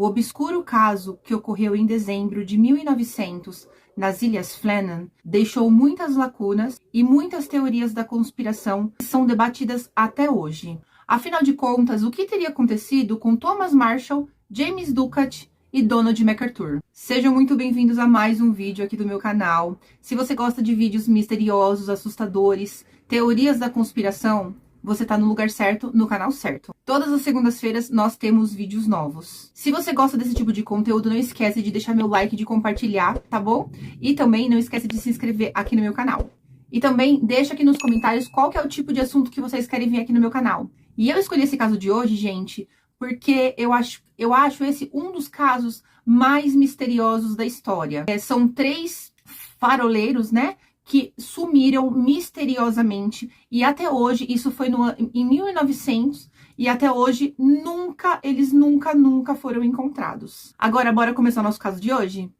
O obscuro caso que ocorreu em dezembro de 1900 nas Ilhas Flennan deixou muitas lacunas e muitas teorias da conspiração são debatidas até hoje. Afinal de contas, o que teria acontecido com Thomas Marshall, James Ducat e Donald MacArthur? Sejam muito bem-vindos a mais um vídeo aqui do meu canal. Se você gosta de vídeos misteriosos, assustadores, teorias da conspiração, você tá no lugar certo, no canal certo. Todas as segundas-feiras nós temos vídeos novos. Se você gosta desse tipo de conteúdo, não esquece de deixar meu like, de compartilhar, tá bom? E também não esquece de se inscrever aqui no meu canal. E também deixa aqui nos comentários qual que é o tipo de assunto que vocês querem ver aqui no meu canal. E eu escolhi esse caso de hoje, gente, porque eu acho esse um dos casos mais misteriosos da história. São 3 faroleiros, né, que sumiram misteriosamente, e até hoje, isso foi em 1900, e até hoje eles nunca foram encontrados. Agora, bora começar o nosso caso de hoje?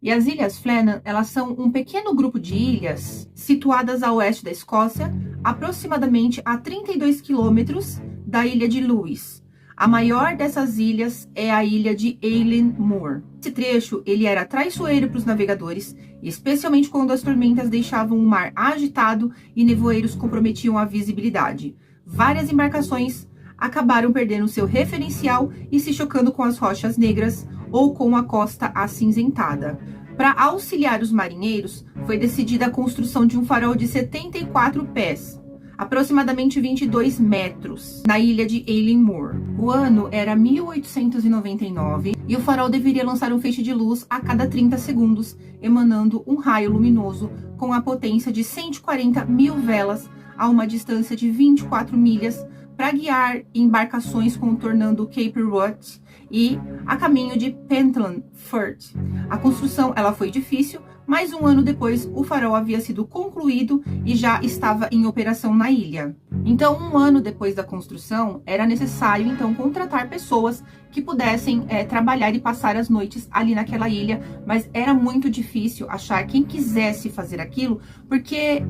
E as Ilhas Flennan, elas são um pequeno grupo de ilhas situadas a oeste da Escócia, aproximadamente a 32 quilômetros da ilha de Lewis. A maior dessas ilhas é a ilha de Eilean Moor. Esse trecho ele era traiçoeiro para os navegadores, especialmente quando as tormentas deixavam o mar agitado e nevoeiros comprometiam a visibilidade. Várias embarcações acabaram perdendo seu referencial e se chocando com as rochas negras ou com a costa acinzentada. Para auxiliar os marinheiros, foi decidida a construção de um farol de 74 pés, aproximadamente 22 metros, na ilha de Eilean Moor. O ano era 1899 e o farol deveria lançar um feixe de luz a cada 30 segundos, emanando um raio luminoso com a potência de 140 mil velas a uma distância de 24 milhas para guiar embarcações contornando Cape Royds e a caminho de Pentland Firth. A construção ela foi difícil, mas um ano depois o farol havia sido concluído e já estava em operação na ilha. Então, um ano depois da construção, era necessário então contratar pessoas que pudessem trabalhar e passar as noites ali naquela ilha, mas era muito difícil achar quem quisesse fazer aquilo, porque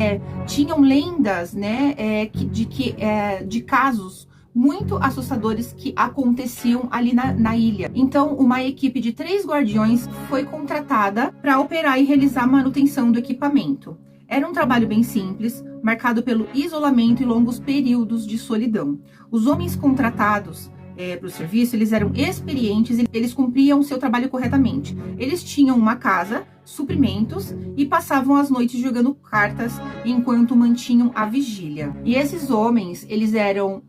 tinham lendas, né, de casos muito assustadores que aconteciam ali na ilha. Então, uma equipe de 3 guardiões foi contratada para operar e realizar a manutenção do equipamento. Era um trabalho bem simples, marcado pelo isolamento e longos períodos de solidão. Os homens contratados para o serviço, eles eram experientes e eles cumpriam o seu trabalho corretamente. Eles tinham uma casa, suprimentos e passavam as noites jogando cartas enquanto mantinham a vigília. E esses homens, eles eram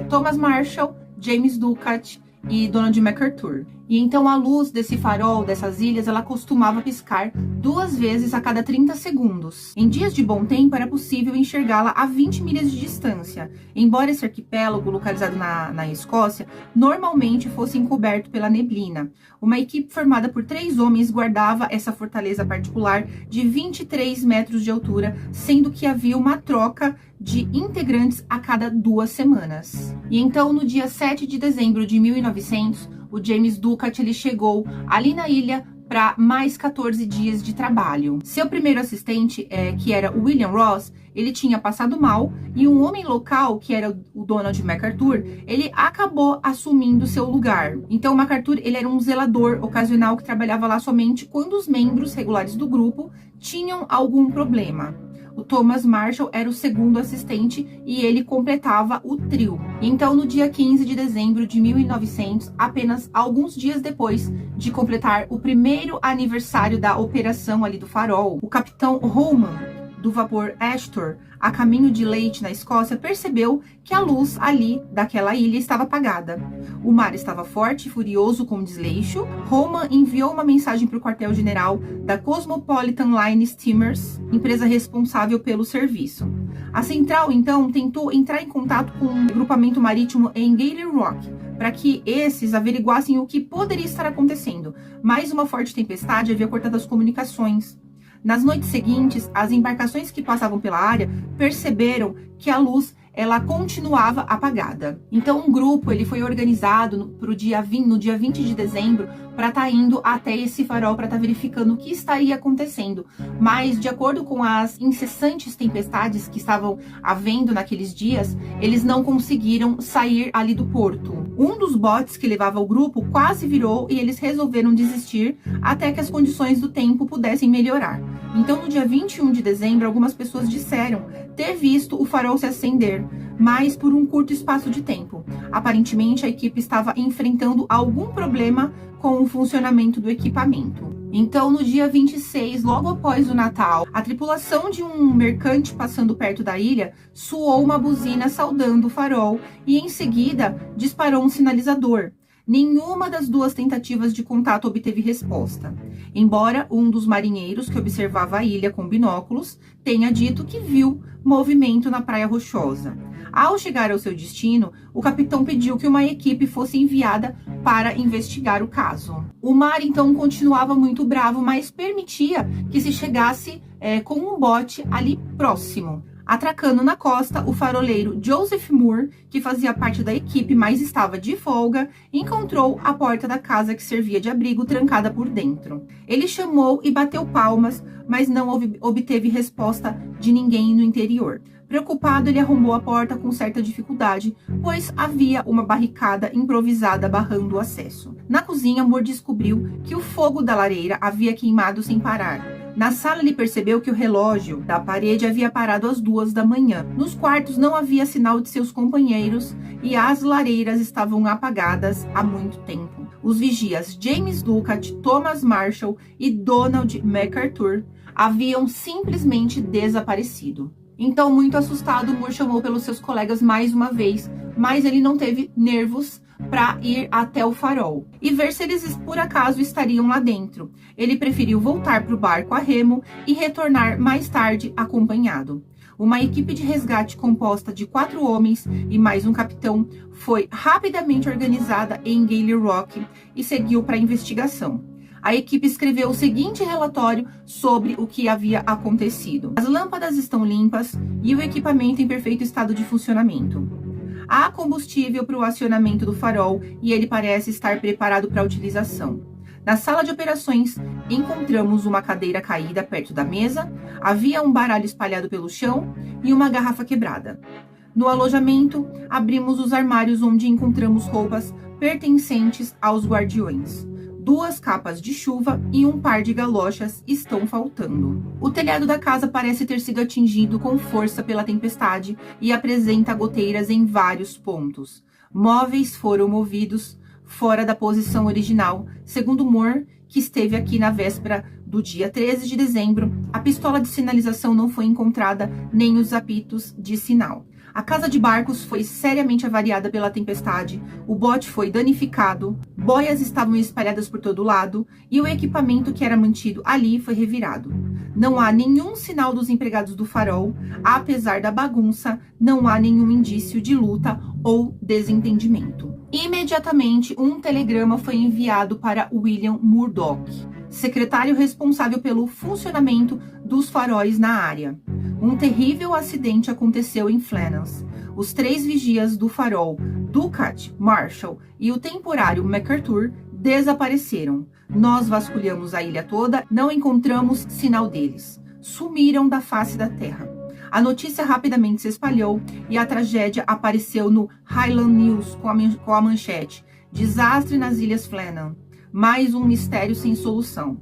Thomas Marshall, James Ducat e Donald MacArthur. E então a luz desse farol, dessas ilhas, ela costumava piscar 2 vezes a cada 30 segundos. Em dias de bom tempo, era possível enxergá-la a 20 milhas de distância. Embora esse arquipélago, localizado na Escócia, normalmente fosse encoberto pela neblina. Uma equipe formada por 3 homens guardava essa fortaleza particular de 23 metros de altura, sendo que havia uma troca de integrantes a cada 2 semanas. E então, no dia 7 de dezembro de 1900, o James Ducat ele chegou ali na ilha para mais 14 dias de trabalho. Seu primeiro assistente, que era o William Ross, ele tinha passado mal e um homem local, que era o Donald MacArthur, ele acabou assumindo seu lugar. Então, o MacArthur ele era um zelador ocasional que trabalhava lá somente quando os membros regulares do grupo tinham algum problema. O Thomas Marshall era o segundo assistente e ele completava o trio. Então, no dia 15 de dezembro de 1900, apenas alguns dias depois de completar o primeiro aniversário da operação ali do farol, o capitão Holman, do vapor Astor, a caminho de Leith, na Escócia, percebeu que a luz ali daquela ilha estava apagada. O mar estava forte e furioso com desleixo. Holman enviou uma mensagem para o quartel-general da Cosmopolitan Line Steamers, empresa responsável pelo serviço. A central, então, tentou entrar em contato com o grupamento marítimo em Gale Rock, para que esses averiguassem o que poderia estar acontecendo. Mas uma forte tempestade havia cortado as comunicações. Nas noites seguintes, as embarcações que passavam pela área perceberam que a luz ela continuava apagada. Então um grupo ele foi organizado no dia 20 de dezembro para estar indo até esse farol para estar verificando o que estaria acontecendo. Mas de acordo com as incessantes tempestades que estavam havendo naqueles dias, eles não conseguiram sair ali do porto. Um dos botes que levava o grupo quase virou e eles resolveram desistir até que as condições do tempo pudessem melhorar. Então, no dia 21 de dezembro, algumas pessoas disseram ter visto o farol se acender, mas por um curto espaço de tempo. Aparentemente, a equipe estava enfrentando algum problema com o funcionamento do equipamento. Então, no dia 26, logo após o Natal, a tripulação de um mercante passando perto da ilha soou uma buzina saudando o farol e, em seguida, disparou um sinalizador. Nenhuma das duas tentativas de contato obteve resposta, embora um dos marinheiros que observava a ilha com binóculos tenha dito que viu movimento na Praia Rochosa. Ao chegar ao seu destino, o capitão pediu que uma equipe fosse enviada para investigar o caso. O mar então continuava muito bravo, mas permitia que se chegasse com um bote ali próximo. Atracando na costa, o faroleiro Joseph Moore, que fazia parte da equipe, mas estava de folga, encontrou a porta da casa que servia de abrigo trancada por dentro. Ele chamou e bateu palmas, mas não obteve resposta de ninguém no interior. Preocupado, ele arrombou a porta com certa dificuldade, pois havia uma barricada improvisada barrando o acesso. Na cozinha, Moore descobriu que o fogo da lareira havia queimado sem parar. Na sala, ele percebeu que o relógio da parede havia parado às 2 da manhã. Nos quartos não havia sinal de seus companheiros e as lareiras estavam apagadas há muito tempo. Os vigias James Ducat, Thomas Marshall e Donald MacArthur haviam simplesmente desaparecido. Então, muito assustado, Moore chamou pelos seus colegas mais uma vez, mas ele não teve nervos para ir até o farol e ver se eles por acaso estariam lá dentro. Ele preferiu voltar para o barco a remo e retornar mais tarde acompanhado. Uma equipe de resgate composta de 4 homens e mais um capitão foi rapidamente organizada em Gale Rock e seguiu para a investigação. A equipe escreveu o seguinte relatório sobre o que havia acontecido. As lâmpadas estão limpas e o equipamento em perfeito estado de funcionamento. Há combustível para o acionamento do farol e ele parece estar preparado para a utilização. Na sala de operações, encontramos uma cadeira caída perto da mesa, havia um baralho espalhado pelo chão e uma garrafa quebrada. No alojamento, abrimos os armários onde encontramos roupas pertencentes aos guardiões. 2 capas de chuva e um par de galochas estão faltando. O telhado da casa parece ter sido atingido com força pela tempestade e apresenta goteiras em vários pontos. Móveis foram movidos fora da posição original. Segundo Moore, que esteve aqui na véspera do dia 13 de dezembro, a pistola de sinalização não foi encontrada, nem os apitos de sinal. A casa de barcos foi seriamente avariada pela tempestade, o bote foi danificado, boias estavam espalhadas por todo lado e o equipamento que era mantido ali foi revirado. Não há nenhum sinal dos empregados do farol, apesar da bagunça, não há nenhum indício de luta ou desentendimento. Imediatamente, um telegrama foi enviado para William Murdoch, secretário responsável pelo funcionamento dos faróis na área. Um terrível acidente aconteceu em Flannels. Os 3 vigias do farol, Ducat, Marshall e o temporário MacArthur, desapareceram. Nós vasculhamos a ilha toda, não encontramos sinal deles. Sumiram da face da terra. A notícia rapidamente se espalhou e a tragédia apareceu no Highland News com a manchete: Desastre nas Ilhas Flannel. Mais um mistério sem solução.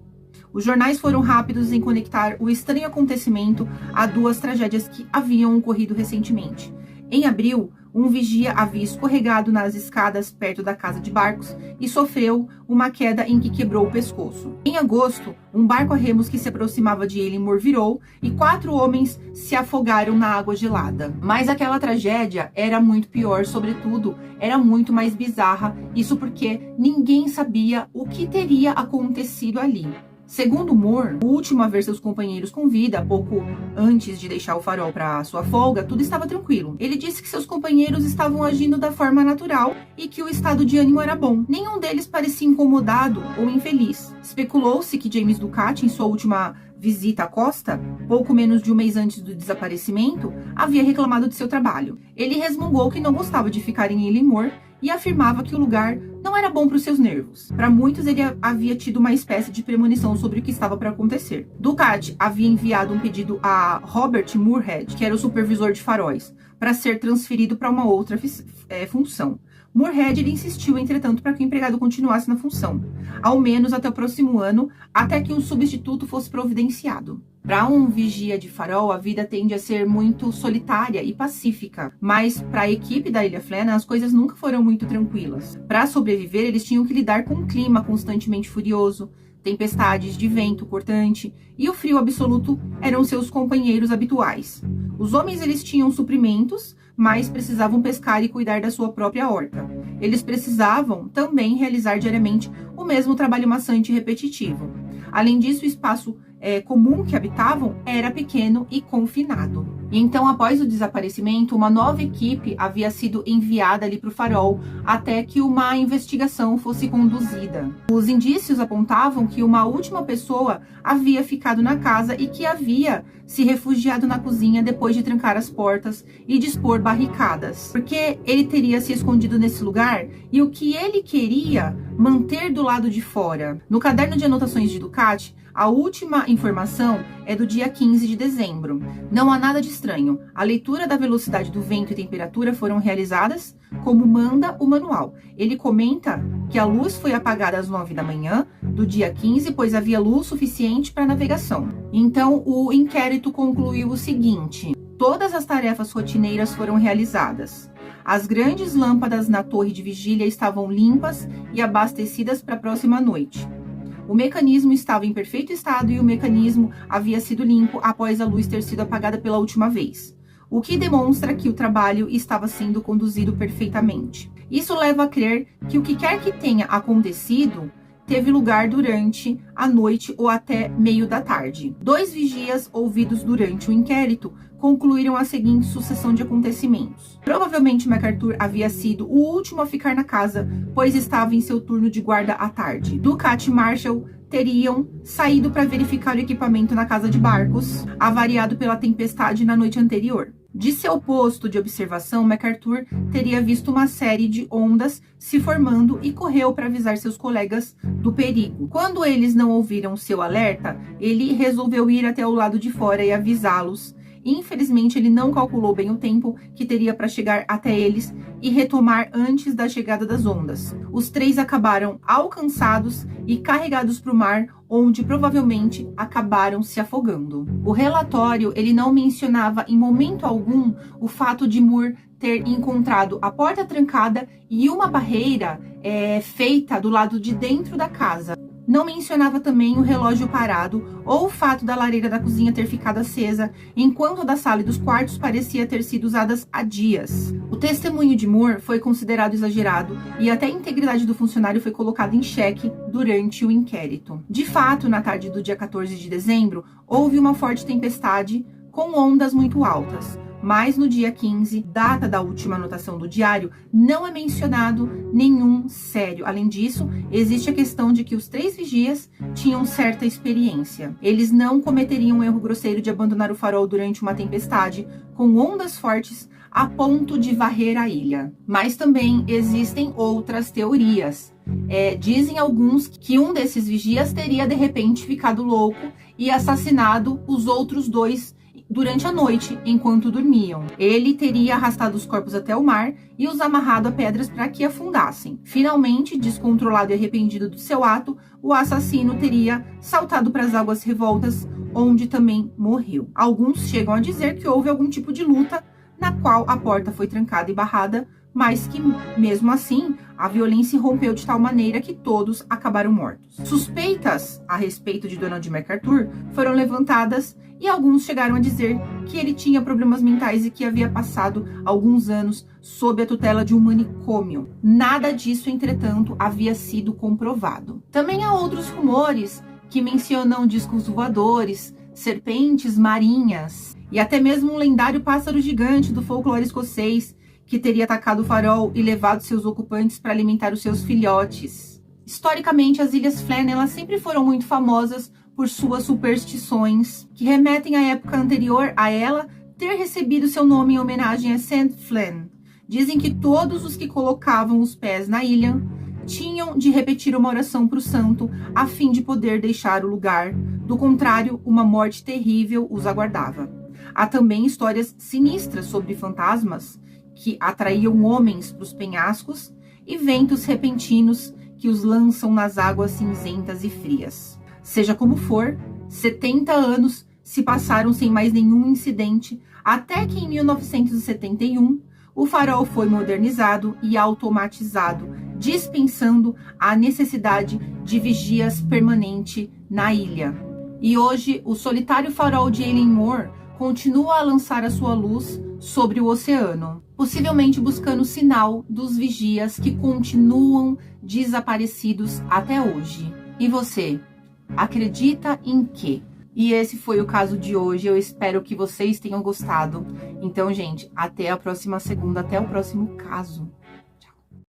Os jornais foram rápidos em conectar o estranho acontecimento a 2 tragédias que haviam ocorrido recentemente. Em abril, um vigia havia escorregado nas escadas perto da casa de barcos e sofreu uma queda em que quebrou o pescoço. Em agosto, um barco a remos que se aproximava de Ellinmore virou e 4 homens se afogaram na água gelada. Mas aquela tragédia era muito pior, sobretudo, era muito mais bizarra, isso porque ninguém sabia o que teria acontecido ali. Segundo Moore, o último a ver seus companheiros com vida, pouco antes de deixar o farol para sua folga, tudo estava tranquilo. Ele disse que seus companheiros estavam agindo da forma natural e que o estado de ânimo era bom. Nenhum deles parecia incomodado ou infeliz. Especulou-se que James Ducat, em sua última visita à costa, pouco menos de um mês antes do desaparecimento, havia reclamado de seu trabalho. Ele resmungou que não gostava de ficar em Illimore e afirmava que o lugar não era bom para os seus nervos. Para muitos, ele havia tido uma espécie de premonição sobre o que estava para acontecer. Ducat havia enviado um pedido a Robert Moorhead, que era o supervisor de faróis, para ser transferido para uma outra função. Moorhead ele insistiu, entretanto, para que o empregado continuasse na função, ao menos até o próximo ano, até que um substituto fosse providenciado. Para um vigia de farol, a vida tende a ser muito solitária e pacífica, mas para a equipe da Ilha Flannan, as coisas nunca foram muito tranquilas. Para sobreviver, eles tinham que lidar com um clima constantemente furioso, tempestades de vento cortante, e o frio absoluto eram seus companheiros habituais. Os homens eles tinham suprimentos, mas precisavam pescar e cuidar da sua própria horta. Eles precisavam também realizar diariamente o mesmo trabalho maçante e repetitivo. Além disso, o espaço comum que habitavam era pequeno e confinado. E então, após o desaparecimento, uma nova equipe havia sido enviada ali para o farol até que uma investigação fosse conduzida. Os indícios apontavam que uma última pessoa havia ficado na casa e que havia se refugiado na cozinha depois de trancar as portas e dispor barricadas, porque ele teria se escondido nesse lugar e o que ele queria manter do lado de fora. No caderno de anotações de Ducat, a última informação é do dia 15 de dezembro. Não há nada de estranho. A leitura da velocidade do vento e temperatura foram realizadas como manda o manual. Ele comenta que a luz foi apagada às 9 da manhã do dia 15, pois havia luz suficiente para navegação. Então, o inquérito concluiu o seguinte: todas as tarefas rotineiras foram realizadas. As grandes lâmpadas na torre de vigília estavam limpas e abastecidas para a próxima noite. O mecanismo estava em perfeito estado e o mecanismo havia sido limpo após a luz ter sido apagada pela última vez, o que demonstra que o trabalho estava sendo conduzido perfeitamente. Isso leva a crer que o que quer que tenha acontecido teve lugar durante a noite ou até meio da tarde. 2 vigias ouvidos durante o inquérito concluíram a seguinte sucessão de acontecimentos. Provavelmente MacArthur havia sido o último a ficar na casa, pois estava em seu turno de guarda à tarde. Ducat e Marshall teriam saído para verificar o equipamento na casa de barcos, avariado pela tempestade na noite anterior. De seu posto de observação, MacArthur teria visto uma série de ondas se formando e correu para avisar seus colegas do perigo. Quando eles não ouviram seu alerta, ele resolveu ir até o lado de fora e avisá-los. Infelizmente, ele não calculou bem o tempo que teria para chegar até eles e retomar antes da chegada das ondas. Os 3 acabaram alcançados e carregados para o mar, onde provavelmente acabaram se afogando. O relatório ele não mencionava em momento algum o fato de Moore ter encontrado a porta trancada e uma barreira feita do lado de dentro da casa. Não mencionava também o relógio parado ou o fato da lareira da cozinha ter ficado acesa, enquanto a da sala e dos quartos parecia ter sido usadas há dias. O testemunho de Moore foi considerado exagerado e até a integridade do funcionário foi colocada em xeque durante o inquérito. De fato, na tarde do dia 14 de dezembro, houve uma forte tempestade com ondas muito altas. Mas no dia 15, data da última anotação do diário, não é mencionado nenhum sério. Além disso, existe a questão de que os 3 vigias tinham certa experiência. Eles não cometeriam um erro grosseiro de abandonar o farol durante uma tempestade com ondas fortes a ponto de varrer a ilha. Mas também existem outras teorias. Dizem alguns que um desses vigias teria de repente ficado louco e assassinado os outros 2 durante a noite, enquanto dormiam. Ele teria arrastado os corpos até o mar e os amarrado a pedras para que afundassem. Finalmente, descontrolado e arrependido do seu ato, o assassino teria saltado para as águas revoltas, onde também morreu. Alguns chegam a dizer que houve algum tipo de luta, na qual a porta foi trancada e barrada, mas que, mesmo assim, a violência rompeu de tal maneira que todos acabaram mortos. Suspeitas a respeito de Donald MacArthur foram levantadas e alguns chegaram a dizer que ele tinha problemas mentais e que havia passado alguns anos sob a tutela de um manicômio. Nada disso, entretanto, havia sido comprovado. Também há outros rumores que mencionam discos voadores, serpentes marinhas e até mesmo um lendário pássaro gigante do folclore escocês que teria atacado o farol e levado seus ocupantes para alimentar os seus filhotes. Historicamente, as Ilhas Flannan elas sempre foram muito famosas por suas superstições, que remetem à época anterior a ela ter recebido seu nome em homenagem a St. Flynn. Dizem que todos os que colocavam os pés na ilha tinham de repetir uma oração para o santo a fim de poder deixar o lugar. Do contrário, uma morte terrível os aguardava. Há também histórias sinistras sobre fantasmas que atraíam homens para os penhascos e ventos repentinos que os lançam nas águas cinzentas e frias. Seja como for, 70 anos se passaram sem mais nenhum incidente, até que em 1971 o farol foi modernizado e automatizado, dispensando a necessidade de vigias permanente na ilha. E hoje, o solitário farol de Eilean Mor continua a lançar a sua luz sobre o oceano, possivelmente buscando sinal dos vigias que continuam desaparecidos até hoje. E você, acredita em quê? E esse foi o caso de hoje. Eu espero que vocês tenham gostado. Então, gente, até a próxima segunda, até o próximo caso.